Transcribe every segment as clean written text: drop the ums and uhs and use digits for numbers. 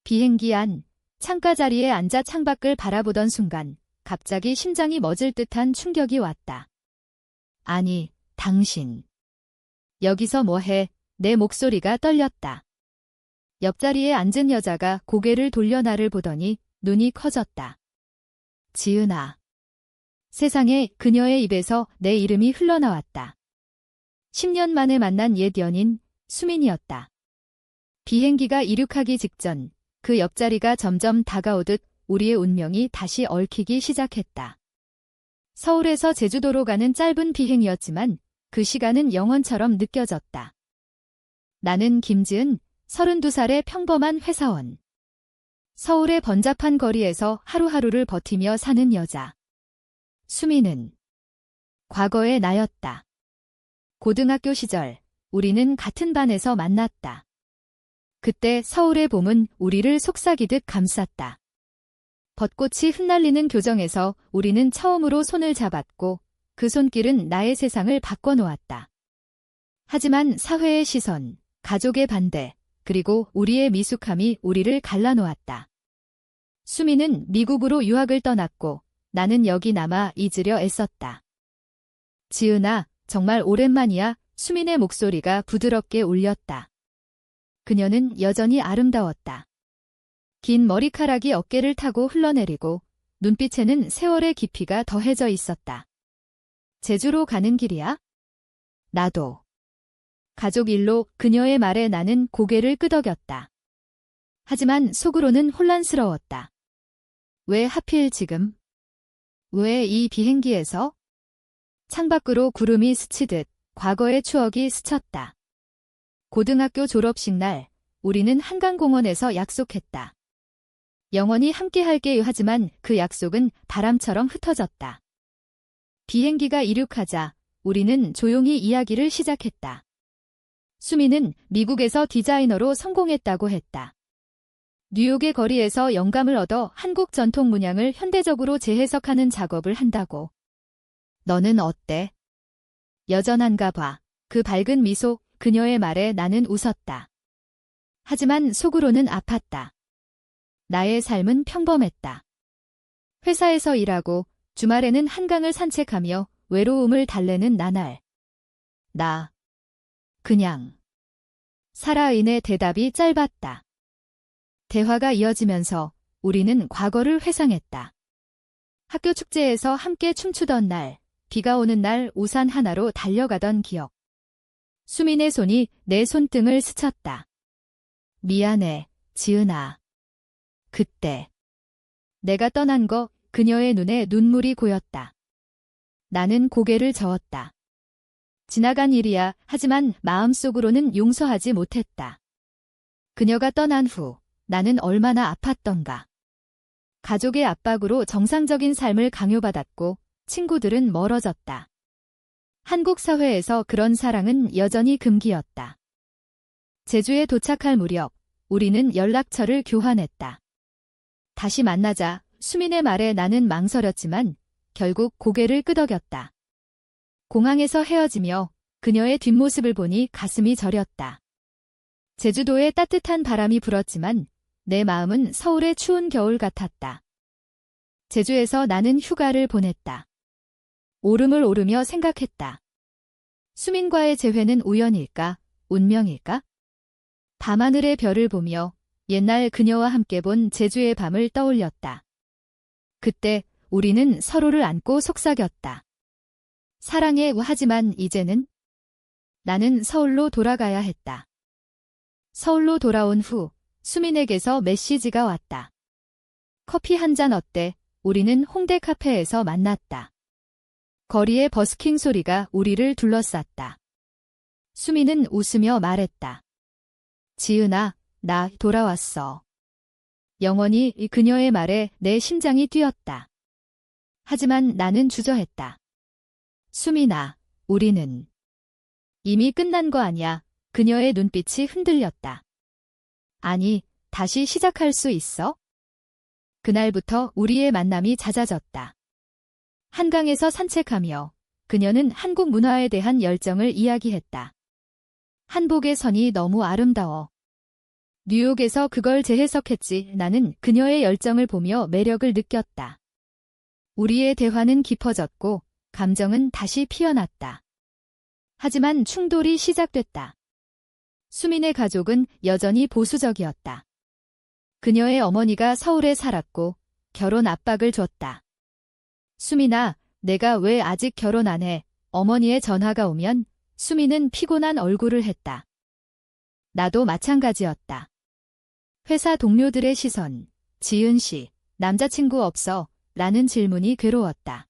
비행기 안 창가 자리에 앉아 창밖을 바라보던 순간 갑자기 심장이 멎을 듯한 충격이 왔다. 아니, 당신. 여기서 뭐해? 내 목소리가 떨렸다. 옆자리에 앉은 여자가 고개를 돌려 나를 보더니 눈이 커졌다. 지은아. 세상에 그녀의 입에서 내 이름이 흘러나왔다. 10년 만에 만난 옛 연인 수민이었다. 비행기가 이륙하기 직전 그 옆자리가 점점 다가오듯 우리의 운명이 다시 얽히기 시작했다. 서울에서 제주도로 가는 짧은 비행이었지만 그 시간은 영원처럼 느껴졌다. 나는 김지은, 32살의 평범한 회사원. 서울의 번잡한 거리에서 하루하루를 버티며 사는 여자. 수민은 과거의 나였다. 고등학교 시절 우리는 같은 반에서 만났다. 그때 서울의 봄은 우리를 속삭이듯 감쌌다. 벚꽃이 흩날리는 교정에서 우리는 처음으로 손을 잡았고 그 손길은 나의 세상을 바꿔놓았다. 하지만 사회의 시선, 가족의 반대, 그리고 우리의 미숙함이 우리를 갈라놓았다. 수민은 미국으로 유학을 떠났고 나는 여기 남아 잊으려 애썼다. 지은아, 정말 오랜만이야. 수민의 목소리가 부드럽게 울렸다. 그녀는 여전히 아름다웠다. 긴 머리카락이 어깨를 타고 흘러내리고 눈빛에는 세월의 깊이가 더해져 있었다. 제주로 가는 길이야? 나도. 가족 일로 그녀의 말에 나는 고개를 끄덕였다. 하지만 속으로는 혼란스러웠다. 왜 하필 지금? 왜 이 비행기에서? 창밖으로 구름이 스치듯 과거의 추억이 스쳤다. 고등학교 졸업식 날 우리는 한강공원에서 약속했다. 영원히 함께할게 하지만 그 약속은 바람처럼 흩어졌다. 비행기가 이륙하자 우리는 조용히 이야기를 시작했다. 수민은 미국에서 디자이너로 성공했다고 했다. 뉴욕의 거리에서 영감을 얻어 한국 전통 문양을 현대적으로 재해석하는 작업을 한다고. 너는 어때? 여전한가 봐. 그 밝은 미소, 그녀의 말에 나는 웃었다. 하지만 속으로는 아팠다. 나의 삶은 평범했다. 회사에서 일하고 주말에는 한강을 산책하며 외로움을 달래는 나날. 나 그냥 살아인의 대답이 짧았다. 대화가 이어지면서 우리는 과거를 회상했다. 학교 축제에서 함께 춤추던 날, 비가 오는 날 우산 하나로 달려가던 기억. 수민의 손이 내 손등을 스쳤다. 미안해, 지은아. 그때 내가 떠난 거 그녀의 눈에 눈물이 고였다. 나는 고개를 저었다. 지나간 일이야. 하지만 마음속으로는 용서하지 못했다. 그녀가 떠난 후 나는 얼마나 아팠던가. 가족의 압박으로 정상적인 삶을 강요받았고 친구들은 멀어졌다. 한국 사회에서 그런 사랑은 여전히 금기였다. 제주에 도착할 무렵 우리는 연락처를 교환했다. 다시 만나자. 수민의 말에 나는 망설였지만 결국 고개를 끄덕였다. 공항에서 헤어지며 그녀의 뒷모습을 보니 가슴이 저렸다. 제주도에 따뜻한 바람이 불었지만 내 마음은 서울의 추운 겨울 같았다. 제주에서 나는 휴가를 보냈다. 오름을 오르며 생각했다. 수민과의 재회는 우연일까? 운명일까? 밤하늘의 별을 보며 옛날 그녀와 함께 본 제주의 밤을 떠올렸다. 그때 우리는 서로를 안고 속삭였다. 사랑해. 하지만 이제는 나는 서울로 돌아가야 했다. 서울로 돌아온 후 수민에게서 메시지가 왔다. 커피 한 잔 어때? 우리는 홍대 카페에서 만났다. 거리의 버스킹 소리가 우리를 둘러쌌다. 수민은 웃으며 말했다. 지은아, 나 돌아왔어. 영원히 그녀의 말에 내 심장이 뛰었다. 하지만 나는 주저했다. 수민아, 우리는 이미 끝난 거 아니야. 그녀의 눈빛이 흔들렸다. 아니, 다시 시작할 수 있어? 그날부터 우리의 만남이 잦아졌다. 한강에서 산책하며 그녀는 한국 문화에 대한 열정을 이야기했다. 한복의 선이 너무 아름다워. 뉴욕에서 그걸 재해석했지. 나는 그녀의 열정을 보며 매력을 느꼈다. 우리의 대화는 깊어졌고 감정은 다시 피어났다. 하지만 충돌이 시작됐다. 수민의 가족은 여전히 보수적이었다. 그녀의 어머니가 서울에 살았고 결혼 압박을 줬다. 수민아, 내가 왜 아직 결혼 안 해? 어머니의 전화가 오면 수민은 피곤한 얼굴을 했다. 나도 마찬가지였다. 회사 동료들의 시선, 지은 씨, 남자친구 없어? 라는 질문이 괴로웠다.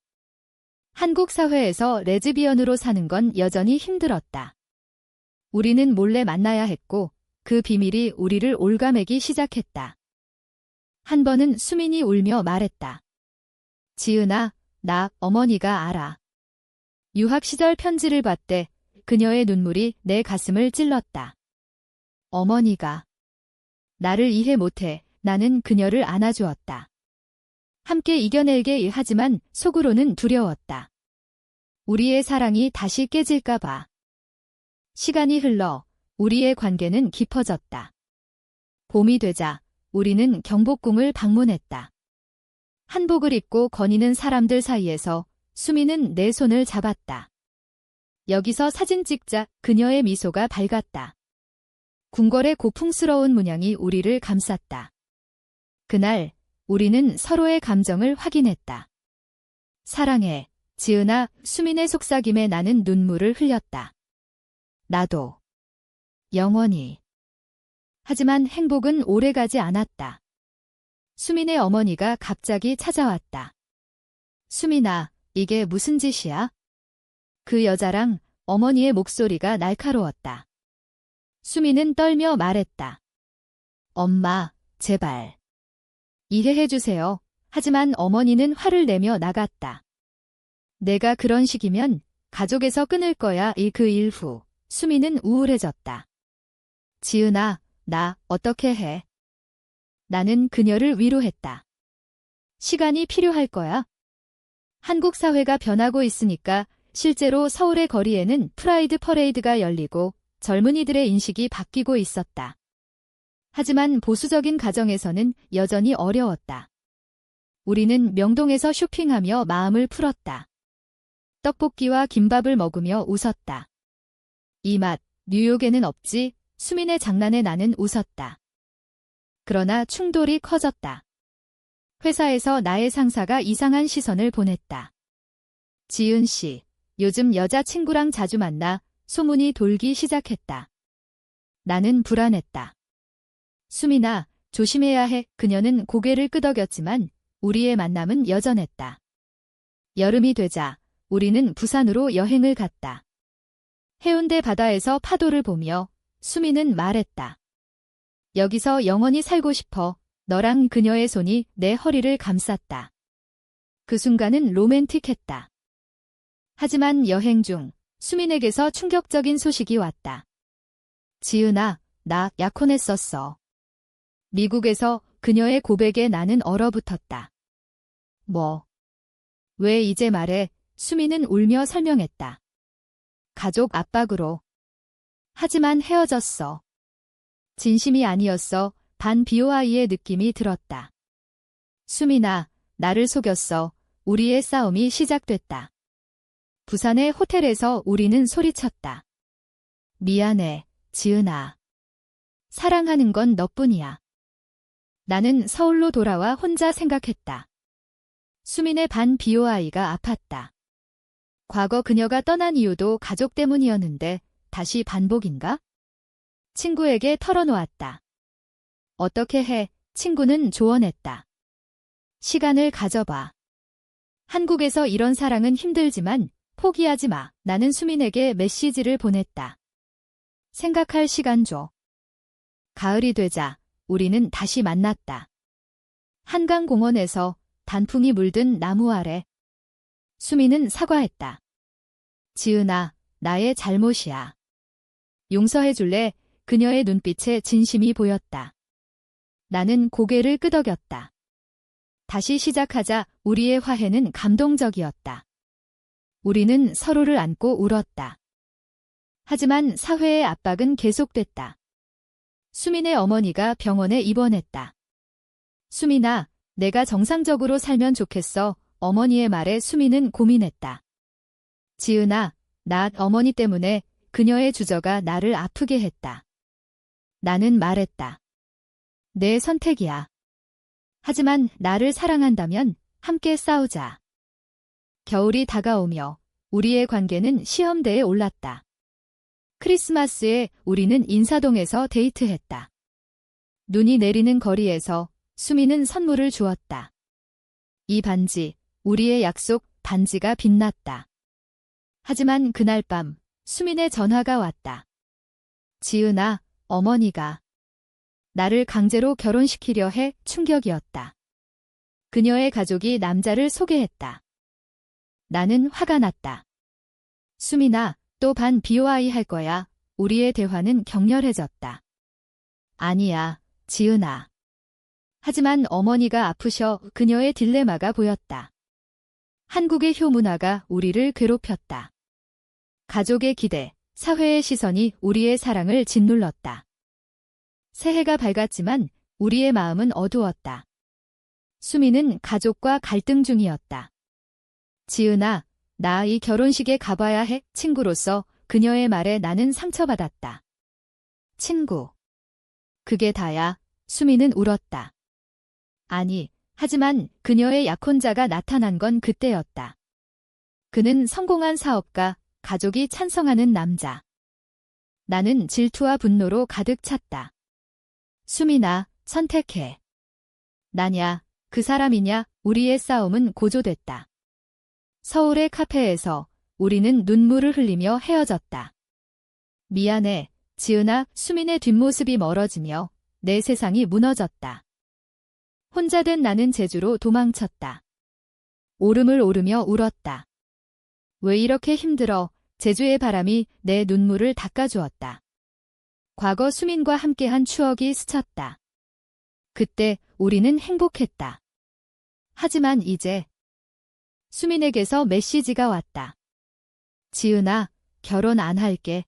한국 사회에서 레즈비언으로 사는 건 여전히 힘들었다. 우리는 몰래 만나야 했고 그 비밀이 우리를 올가매기 시작했다. 한 번은 수민이 울며 말했다. 지은아, 나 어머니가 알아. 유학 시절 편지를 봤대. 그녀의 눈물이 내 가슴을 찔렀다. 어머니가 나를 이해 못해. 나는 그녀를 안아주었다. 함께 이겨내게 하지만 속으로는 두려웠다. 우리의 사랑이 다시 깨질까 봐. 시간이 흘러 우리의 관계는 깊어졌다. 봄이 되자 우리는 경복궁을 방문했다. 한복을 입고 거니는 사람들 사이에서 수미는 내 손을 잡았다. 여기서 사진 찍자. 그녀의 미소가 밝았다. 궁궐의 고풍스러운 문양이 우리를 감쌌다. 그날 우리는 서로의 감정을 확인했다. 사랑해, 지은아. 수민의 속삭임에 나는 눈물을 흘렸다. 나도. 영원히. 하지만 행복은 오래가지 않았다. 수민의 어머니가 갑자기 찾아왔다. 수민아, 이게 무슨 짓이야? 그 여자랑 어머니의 목소리가 날카로웠다. 수민은 떨며 말했다. 엄마, 제발. 이해해주세요. 하지만 어머니는 화를 내며 나갔다. 내가 그런 식이면 가족에서 끊을 거야. 그 일 후 수민은 우울해졌다. 지은아, 나 어떻게 해? 나는 그녀를 위로했다. 시간이 필요할 거야. 한국 사회가 변하고 있으니까. 실제로 서울의 거리에는 프라이드 퍼레이드가 열리고 젊은이들의 인식이 바뀌고 있었다. 하지만 보수적인 가정에서는 여전히 어려웠다. 우리는 명동에서 쇼핑하며 마음을 풀었다. 떡볶이와 김밥을 먹으며 웃었다. 이 맛, 뉴욕에는 없지. 수민의 장난에 나는 웃었다. 그러나 충돌이 커졌다. 회사에서 나의 상사가 이상한 시선을 보냈다. 지은 씨, 요즘 여자친구랑 자주 만나. 소문이 돌기 시작했다. 나는 불안했다. 수민아, 조심해야 해. 그녀는 고개를 끄덕였지만 우리의 만남은 여전했다. 여름이 되자 우리는 부산으로 여행을 갔다. 해운대 바다에서 파도를 보며 수민은 말했다. 여기서 영원히 살고 싶어. 너랑 그녀의 손이 내 허리를 감쌌다. 그 순간은 로맨틱했다. 하지만 여행 중 수민에게서 충격적인 소식이 왔다. 지은아, 나 약혼했었어. 미국에서. 그녀의 고백에 나는 얼어붙었다. 뭐? 왜 이제 말해? 수민은 울며 설명했다. 가족 압박으로. 하지만 헤어졌어. 진심이 아니었어. 반 BOI의 느낌이 들었다. 수민아, 나를 속였어. 우리의 싸움이 시작됐다. 부산의 호텔에서 우리는 소리쳤다. 미안해, 지은아. 사랑하는 건 너뿐이야. 나는 서울로 돌아와 혼자 생각했다. 수민의 반 BOI가 아팠다. 과거 그녀가 떠난 이유도 가족 때문이었는데 다시 반복인가? 친구에게 털어놓았다. 어떻게 해? 친구는 조언했다. 시간을 가져봐. 한국에서 이런 사랑은 힘들지만 포기하지 마. 나는 수민에게 메시지를 보냈다. 생각할 시간 줘. 가을이 되자 우리는 다시 만났다. 한강공원에서 단풍이 물든 나무 아래. 수민은 사과했다. 지은아, 나의 잘못이야. 용서해줄래? 그녀의 눈빛에 진심이 보였다. 나는 고개를 끄덕였다. 다시 시작하자. 우리의 화해는 감동적이었다. 우리는 서로를 안고 울었다. 하지만 사회의 압박은 계속됐다. 수민의 어머니가 병원에 입원했다. 수민아, 내가 정상적으로 살면 좋겠어. 어머니의 말에 수민은 고민했다. 지은아, 나 어머니 때문에 그녀의 주저가 나를 아프게 했다. 나는 말했다. 내 선택이야. 하지만 나를 사랑한다면 함께 싸우자. 겨울이 다가오며 우리의 관계는 시험대에 올랐다. 크리스마스에 우리는 인사동에서 데이트했다. 눈이 내리는 거리에서 수미는 선물을 주었다. 이 반지, 우리의 약속 반지가 빛났다. 하지만 그날 밤 수민의 전화가 왔다. 지은아, 어머니가 나를 강제로 결혼시키려 해. 충격이었다. 그녀의 가족이 남자를 소개했다. 나는 화가 났다. 수민아, 또 반 BOI 할 거야. 우리의 대화는 격렬해졌다. 아니야, 지은아. 하지만 어머니가 아프셔. 그녀의 딜레마가 보였다. 한국의 효문화가 우리를 괴롭혔다. 가족의 기대, 사회의 시선이 우리의 사랑을 짓눌렀다. 새해가 밝았지만 우리의 마음은 어두웠다. 수미는 가족과 갈등 중이었다. 지은아, 나 이 결혼식에 가봐야 해. 친구로서 그녀의 말에 나는 상처받았다. 친구. 그게 다야. 수미는 울었다. 아니, 하지만 그녀의 약혼자가 나타난 건 그때였다. 그는 성공한 사업가, 가족이 찬성하는 남자. 나는 질투와 분노로 가득 찼다. 수민아, 선택해. 나냐, 그 사람이냐. 우리의 싸움은 고조됐다. 서울의 카페에서 우리는 눈물을 흘리며 헤어졌다. 미안해, 지은아. 수민의 뒷모습이 멀어지며 내 세상이 무너졌다. 혼자 된 나는 제주로 도망쳤다. 오름을 오르며 울었다. 왜 이렇게 힘들어. 제주의 바람이 내 눈물을 닦아주었다. 과거 수민과 함께한 추억이 스쳤다. 그때 우리는 행복했다. 하지만 이제 수민에게서 메시지가 왔다. 지은아, 결혼 안 할게.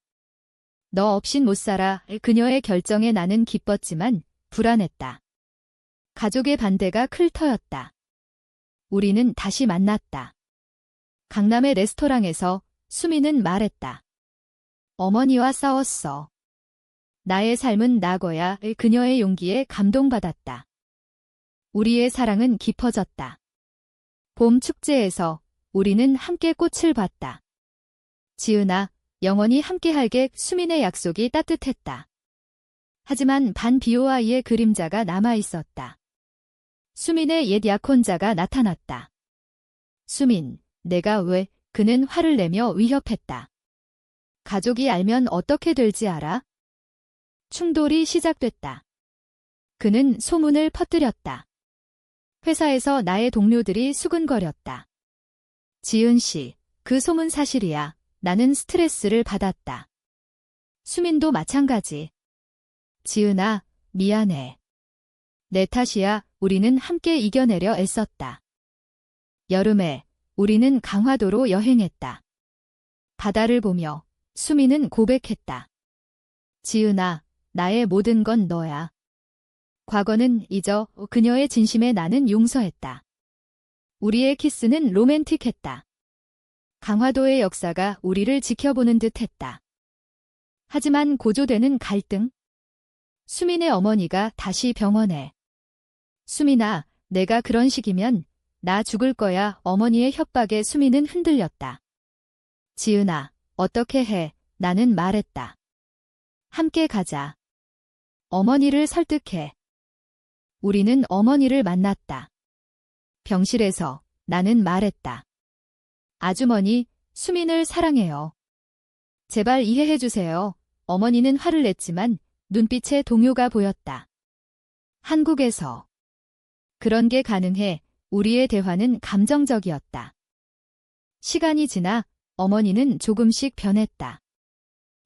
너 없인 못 살아. 그녀의 결정에 나는 기뻤지만 불안했다. 가족의 반대가 클 터였다. 우리는 다시 만났다. 강남의 레스토랑에서 수민은 말했다. 어머니와 싸웠어. 나의 삶은 낙어야. 그녀의 용기에 감동받았다. 우리의 사랑은 깊어졌다. 봄 축제에서 우리는 함께 꽃을 봤다. 지은아, 영원히 함께할게. 수민의 약속이 따뜻했다. 하지만 반 BOI의 그림자가 남아있었다. 수민의 옛 약혼자가 나타났다. 수민, 내가 왜? 그는 화를 내며 위협했다. 가족이 알면 어떻게 될지 알아? 충돌이 시작됐다. 그는 소문을 퍼뜨렸다. 회사에서 나의 동료들이 수근거렸다. 지은 씨, 그 소문 사실이야. 나는 스트레스를 받았다. 수민도 마찬가지. 지은아, 미안해. 내 탓이야. 우리는 함께 이겨내려 애썼다. 여름에 우리는 강화도로 여행했다. 바다를 보며 수민은 고백했다. 지은아, 나의 모든 건 너야. 과거는 잊어. 그녀의 진심에 나는 용서했다. 우리의 키스는 로맨틱했다. 강화도의 역사가 우리를 지켜보는 듯했다. 하지만 고조되는 갈등. 수민의 어머니가 다시 병원에. 수민아, 내가 그런 식이면 나 죽을 거야. 어머니의 협박에 수민은 흔들렸다. 지은아, 어떻게 해? 나는 말했다. 함께 가자. 어머니를 설득해. 우리는 어머니를 만났다. 병실에서 나는 말했다. 아주머니, 수민을 사랑해요. 제발 이해해 주세요. 어머니는 화를 냈지만 눈빛에 동요가 보였다. 한국에서 그런 게 가능해. 우리의 대화는 감정적이었다. 시간이 지나 어머니는 조금씩 변했다.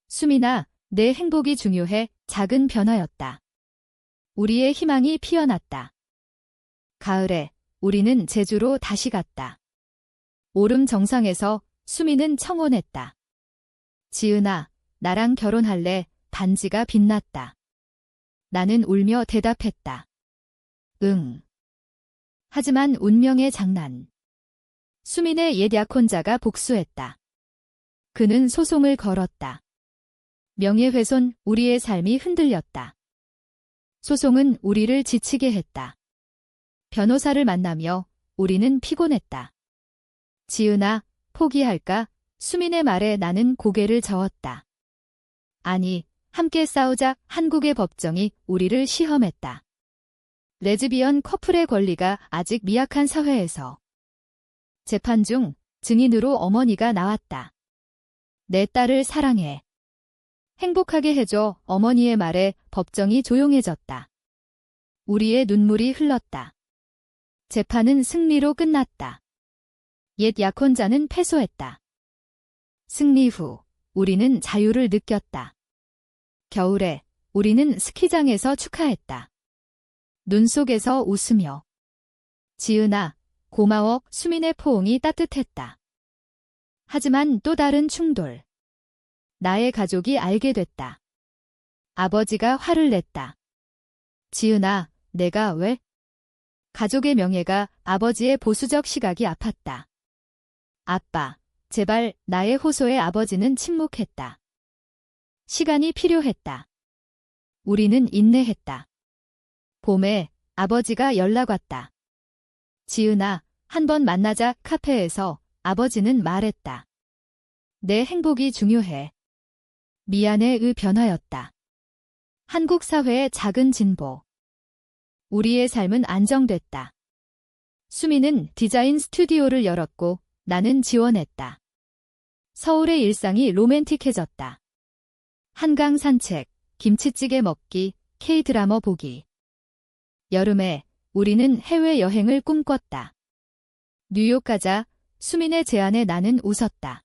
수민아, 내 행복이 중요해. 작은 변화였다. 우리의 희망이 피어났다. 가을에 우리는 제주로 다시 갔다. 오름 정상에서 수민은 청혼했다. 지은아, 나랑 결혼할래? 반지가 빛났다. 나는 울며 대답했다. 응. 하지만 운명의 장난. 수민의 옛 약혼자가 복수했다. 그는 소송을 걸었다. 명예훼손, 우리의 삶이 흔들렸다. 소송은 우리를 지치게 했다. 변호사를 만나며 우리는 피곤했다. 지은아, 포기할까? 수민의 말에 나는 고개를 저었다. 아니, 함께 싸우자. 한국의 법정이 우리를 시험했다. 레즈비언 커플의 권리가 아직 미약한 사회에서. 재판 중 증인으로 어머니가 나왔다. 내 딸을 사랑해. 행복하게 해줘. 어머니의 말에 법정이 조용해졌다. 우리의 눈물이 흘렀다. 재판은 승리로 끝났다. 옛 약혼자는 패소했다. 승리 후 우리는 자유를 느꼈다. 겨울에 우리는 스키장에서 축하했다. 눈 속에서 웃으며. 지은아, 고마워. 수민의 포옹이 따뜻했다. 하지만 또 다른 충돌. 나의 가족이 알게 됐다. 아버지가 화를 냈다. 지은아, 내가 왜? 가족의 명예가 아버지의 보수적 시각이 아팠다. 아빠, 제발. 나의 호소에 아버지는 침묵했다. 시간이 필요했다. 우리는 인내했다. 봄에 아버지가 연락 왔다. 지은아, 한번 만나자. 카페에서 아버지는 말했다. 내 행복이 중요해. 미안해의 변화였다. 한국 사회의 작은 진보. 우리의 삶은 안정됐다. 수미는 디자인 스튜디오를 열었고 나는 지원했다. 서울의 일상이 로맨틱해졌다. 한강 산책, 김치찌개 먹기, K-드라마 보기. 여름에 우리는 해외여행을 꿈꿨다. 뉴욕 가자. 수민의 제안에 나는 웃었다.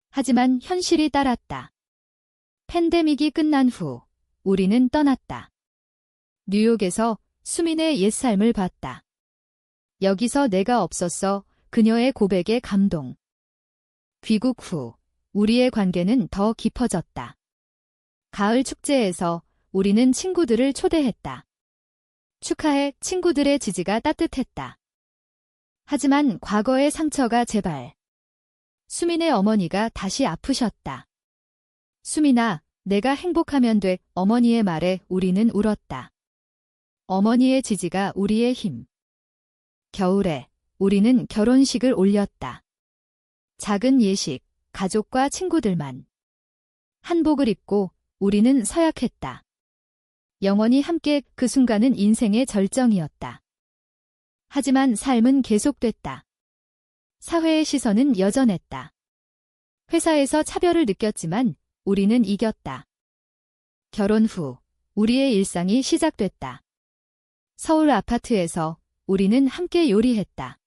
하지만 현실이 따랐다. 팬데믹이 끝난 후 우리는 떠났다. 뉴욕에서 수민의 옛삶을 봤다. 여기서 내가 없었어. 그녀의 고백에 감동. 귀국 후 우리의 관계는 더 깊어졌다. 가을 축제에서 우리는 친구들을 초대했다. 축하해. 친구들의 지지가 따뜻했다. 하지만 과거의 상처가 재발. 수민의 어머니가 다시 아프셨다. 수민아, 내가 행복하면 돼. 어머니의 말에 우리는 울었다. 어머니의 지지가 우리의 힘. 겨울에 우리는 결혼식을 올렸다. 작은 예식, 가족과 친구들만. 한복을 입고 우리는 서약했다. 영원히 함께. 그 순간은 인생의 절정이었다. 하지만 삶은 계속됐다. 사회의 시선은 여전했다. 회사에서 차별을 느꼈지만 우리는 이겼다. 결혼 후 우리의 일상이 시작됐다. 서울 아파트에서 우리는 함께 요리했다.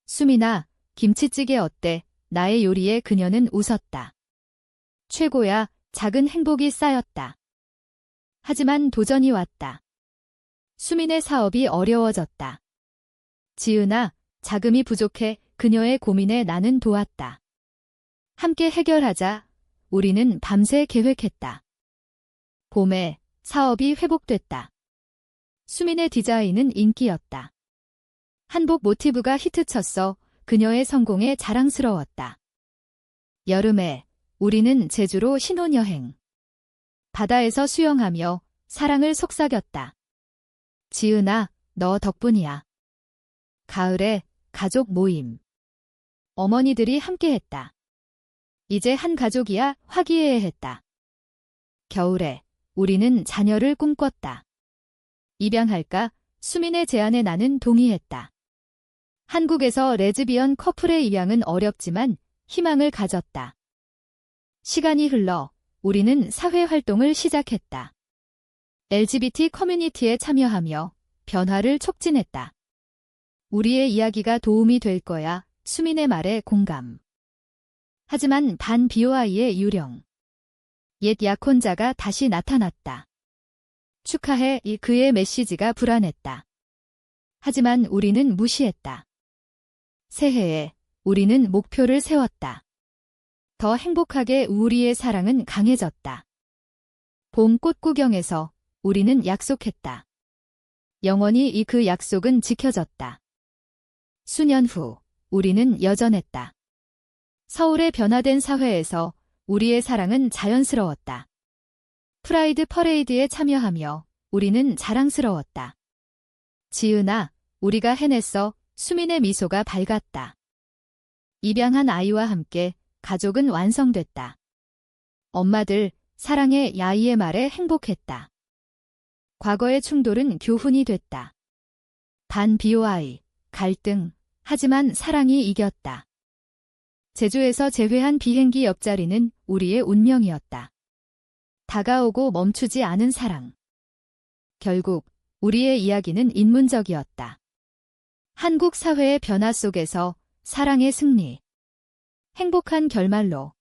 수민아, 김치찌개 어때? 나의 요리에 그녀는 웃었다. 최고야. 작은 행복이 쌓였다. 하지만 도전이 왔다. 수민의 사업이 어려워졌다. 지은아, 자금이 부족해. 그녀의 고민에 나는 도왔다. 함께 해결하자. 우리는 밤새 계획했다. 봄에 사업이 회복됐다. 수민의 디자인은 인기였다. 한복 모티브가 히트쳤어. 그녀의 성공에 자랑스러웠다. 여름에 우리는 제주로 신혼여행. 바다에서 수영하며 사랑을 속삭였다. 지은아, 너 덕분이야. 가을에 가족 모임. 어머니들이 함께했다. 이제 한 가족이야. 화기애애했다. 겨울에 우리는 자녀를 꿈꿨다. 입양할까? 수민의 제안에 나는 동의했다. 한국에서 레즈비언 커플의 입양은 어렵지만 희망을 가졌다. 시간이 흘러 우리는 사회활동을 시작했다. LGBT 커뮤니티에 참여하며 변화를 촉진했다. 우리의 이야기가 도움이 될 거야. 수민의 말에 공감. 하지만 반 BOI의 유령. 옛 약혼자가 다시 나타났다. 축하해. 그의 메시지가 불안했다. 하지만 우리는 무시했다. 새해에 우리는 목표를 세웠다. 더 행복하게. 우리의 사랑은 강해졌다. 봄 꽃 구경에서 우리는 약속했다. 영원히 그 약속은 지켜졌다. 수년 후, 우리는 여전했다. 서울의 변화된 사회에서 우리의 사랑은 자연스러웠다. 프라이드 퍼레이드에 참여하며 우리는 자랑스러웠다. 지은아, 우리가 해냈어. 수민의 미소가 밝았다. 입양한 아이와 함께 가족은 완성됐다. 엄마들, 사랑해 야이의 말에 행복했다. 과거의 충돌은 교훈이 됐다. 반 BOI, 갈등, 하지만 사랑이 이겼다. 제주에서 재회한 비행기 옆자리는 우리의 운명이었다. 다가오고 멈추지 않은 사랑. 결국 우리의 이야기는 인문적이었다. 한국 사회의 변화 속에서 사랑의 승리. 행복한 결말로